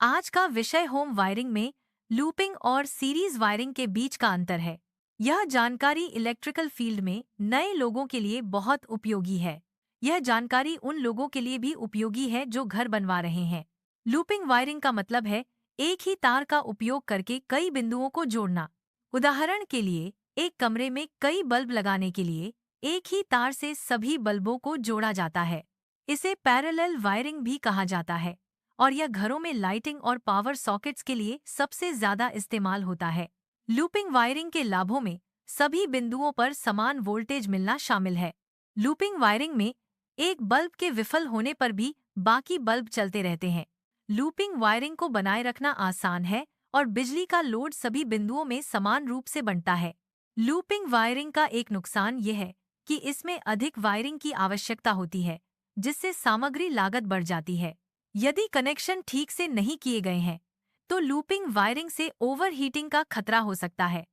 आज का विषय होम वायरिंग में लूपिंग और सीरीज वायरिंग के बीच का अंतर है। यह जानकारी इलेक्ट्रिकल फील्ड में नए लोगों के लिए बहुत उपयोगी है। यह जानकारी उन लोगों के लिए भी उपयोगी है जो घर बनवा रहे हैं। लूपिंग वायरिंग का मतलब है एक ही तार का उपयोग करके कई बिंदुओं को जोड़ना। उदाहरण के लिए, एक कमरे में कई बल्ब लगाने के लिए एक ही तार से सभी बल्बों को जोड़ा जाता है। इसे पैरेलल वायरिंग भी कहा जाता है और यह घरों में लाइटिंग और पावर सॉकेट्स के लिए सबसे ज्यादा इस्तेमाल होता है। लूपिंग वायरिंग के लाभों में सभी बिंदुओं पर समान वोल्टेज मिलना शामिल है। लूपिंग वायरिंग में एक बल्ब के विफल होने पर भी बाकी बल्ब चलते रहते हैं। लूपिंग वायरिंग को बनाए रखना आसान है और बिजली का लोड सभी बिंदुओं में समान रूप से बनता है। लूपिंग वायरिंग का एक नुकसान यह है कि इसमें अधिक वायरिंग की आवश्यकता होती है, जिससे सामग्री लागत बढ़ जाती है। यदि कनेक्शन ठीक से नहीं किए गए हैं, तो लूपिंग वायरिंग से ओवरहीटिंग का खतरा हो सकता है,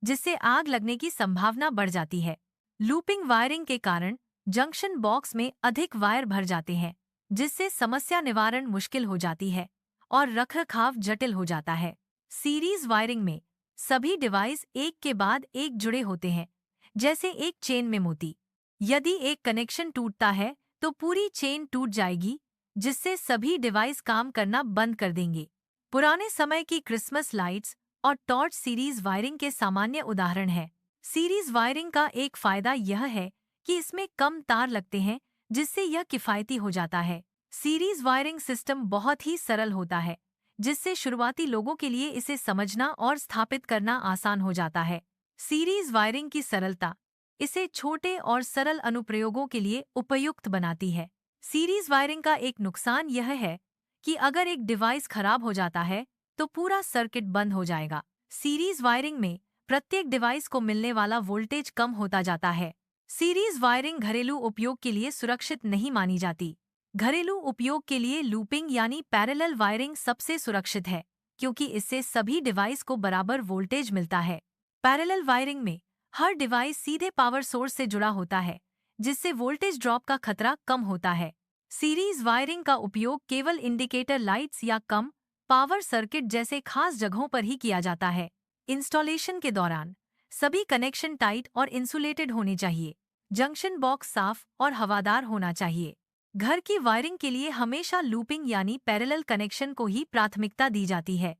जिससे आग लगने की संभावना बढ़ जाती है। लूपिंग वायरिंग के कारण जंक्शन बॉक्स में अधिक वायर भर जाते हैं, जिससे समस्या निवारण मुश्किल हो जाती है और रखरखाव जटिल हो जाता है। सीरीज वायरिंग में सभी डिवाइस एक के बाद एक जुड़े होते हैं, जैसे एक चेन में मोती। यदि एक कनेक्शन टूटता है, तो पूरी चेन टूट जाएगी, जिससे सभी डिवाइस काम करना बंद कर देंगे। पुराने समय की क्रिसमस लाइट्स और टॉर्च सीरीज वायरिंग के सामान्य उदाहरण हैं। सीरीज वायरिंग का एक फायदा यह है कि इसमें कम तार लगते हैं, जिससे यह किफ़ायती हो जाता है। सीरीज वायरिंग सिस्टम बहुत ही सरल होता है, जिससे शुरुआती लोगों के लिए इसे समझना और स्थापित करना आसान हो जाता है। सीरीज वायरिंग की सरलता इसे छोटे और सरल अनुप्रयोगों के लिए उपयुक्त बनाती है। सीरीज वायरिंग का एक नुकसान यह है कि अगर एक डिवाइस खराब हो जाता है, तो पूरा सर्किट बंद हो जाएगा। सीरीज वायरिंग में प्रत्येक डिवाइस को मिलने वाला वोल्टेज कम होता जाता है। सीरीज वायरिंग घरेलू उपयोग के लिए सुरक्षित नहीं मानी जाती। घरेलू उपयोग के लिए लूपिंग यानी पैरेलल वायरिंग सबसे सुरक्षित है, क्योंकि इससे सभी डिवाइस को बराबर वोल्टेज मिलता है। पैरेलल वायरिंग में हर डिवाइस सीधे पावर सोर्स से जुड़ा होता है, जिससे वोल्टेज ड्रॉप का खतरा कम होता है। सीरीज वायरिंग का उपयोग केवल इंडिकेटर लाइट्स या कम पावर सर्किट जैसे खास जगहों पर ही किया जाता है। इंस्टॉलेशन के दौरान सभी कनेक्शन टाइट और इंसुलेटेड होने चाहिए। जंक्शन बॉक्स साफ और हवादार होना चाहिए। घर की वायरिंग के लिए हमेशा लूपिंग यानी पैरेलल कनेक्शन को ही प्राथमिकता दी जाती है।